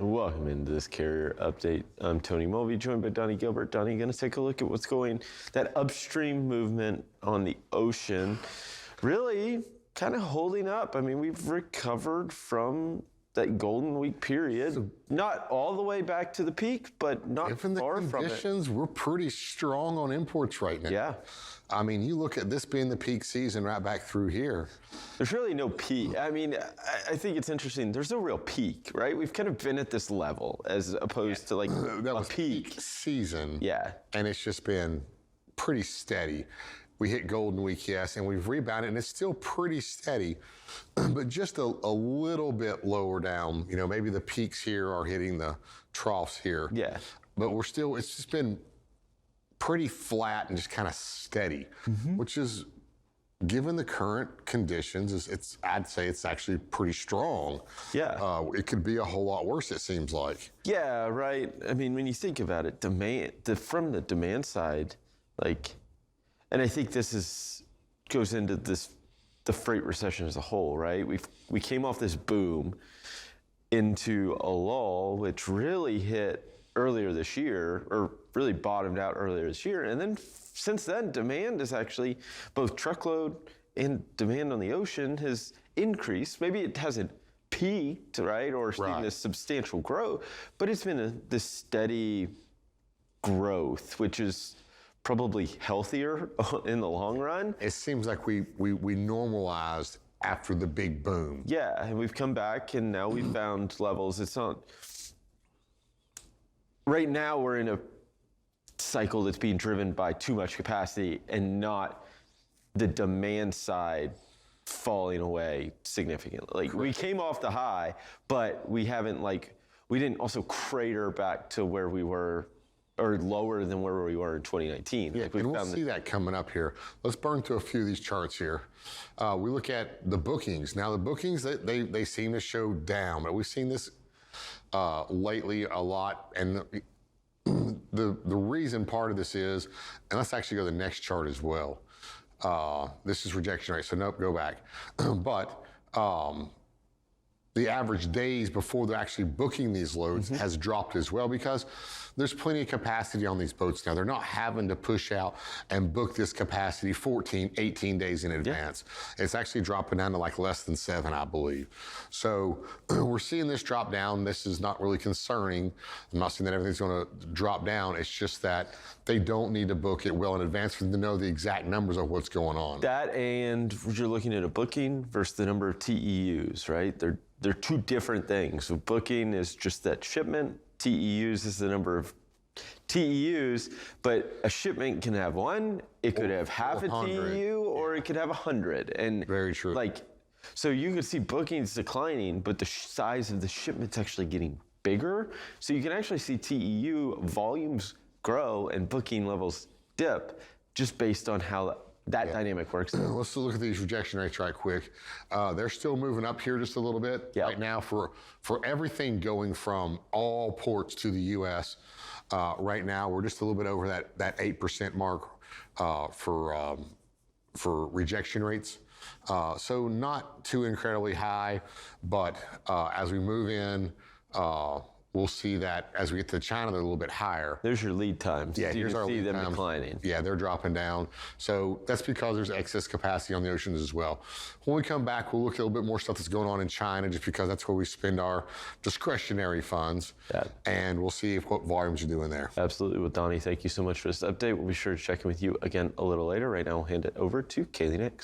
Welcome into this carrier update. I'm Tony Mulvey, joined by Donny Gilbert. Donny, going to take a look at what's going, that upstream movement on the ocean, really kind of holding up. I mean, we've recovered from that Golden Week period, not all the way back to the peak, but not far from it. Given the conditions, we're pretty strong on imports right now. Yeah. I mean, you look at this being the peak season right back through here. There's really no peak. I mean, I think it's interesting. There's no real peak, right? We've kind of been at this level as opposed to like that was a peak season. Yeah. And it's just been pretty steady. We hit Golden Week, yes, and we've rebounded, and it's still pretty steady, but just a little bit lower down. You know, maybe the peaks here are hitting the troughs here. Yeah. But we're still, it's just been pretty flat and just kind of steady, which is, given the current conditions, I'd say it's actually pretty strong. Yeah. It could be a whole lot worse, it seems like. Yeah, right. I mean, when you think about it, from the demand side, like, and I think this goes into the freight recession as a whole, right? We came off this boom into a lull, which really hit earlier this year, or really bottomed out earlier this year. And then since then, demand is actually, both truckload and demand on the ocean has increased. Maybe it hasn't peaked, right? Or seen this substantial growth, but it's been this steady growth, which is probably healthier in the long run. It seems like we normalized after the big boom. Yeah, and we've come back and now we've found levels. It's not, right now we're in a cycle that's being driven by too much capacity and not the demand side falling away significantly. Like, we came off the high, but we haven't, like, we didn't also crater back to where we were, or lower than where we were in 2019. Yeah, like, and we'll see that coming up here. Let's burn through a few of these charts here. We look at the bookings. Now, the bookings, they seem to show down, but we've seen this lately a lot. And the reason part of this is, and let's actually go to the next chart as well. This is rejection rate, so nope, go back. But the average days before they're actually booking these loads has dropped as well, because there's plenty of capacity on these boats now. They're not having to push out and book this capacity 14, 18 days in advance. Yeah. It's actually dropping down to like less than 7, I believe. So we're seeing this drop down. This is not really concerning. I'm not saying that everything's going to drop down. It's just that they don't need to book it well in advance for them to know the exact numbers of what's going on. That, and you're looking at a booking versus the number of TEUs, right? They're two different things. So booking is just that shipment. TEUs is the number of TEUs, but a shipment can have one. It could have half a TEU, or it could have 100. And very true. Like, so you could see bookings declining, but the size of the shipment's actually getting bigger. So you can actually see TEU volumes grow and booking levels dip, just based on how that dynamic works. Let's look at these rejection rates right quick. They're still moving up here just a little bit. Right now for everything going from all ports to the U.S., right now we're just a little bit over that 8% mark for rejection rates. So not too incredibly high, but as we move in, we'll see that as we get to China, they're a little bit higher. There's your lead times. Yeah, you here's our see lead them times. Declining. Yeah, they're dropping down. So that's because there's excess capacity on the oceans as well. When we come back, we'll look at a little bit more stuff that's going on in China, just because that's where we spend our discretionary funds. Yeah. And we'll see what volumes are doing there. Absolutely. Well, Donny, thank you so much for this update. We'll be sure to check in with you again a little later. Right now, I'll hand it over to Kaylee Nix.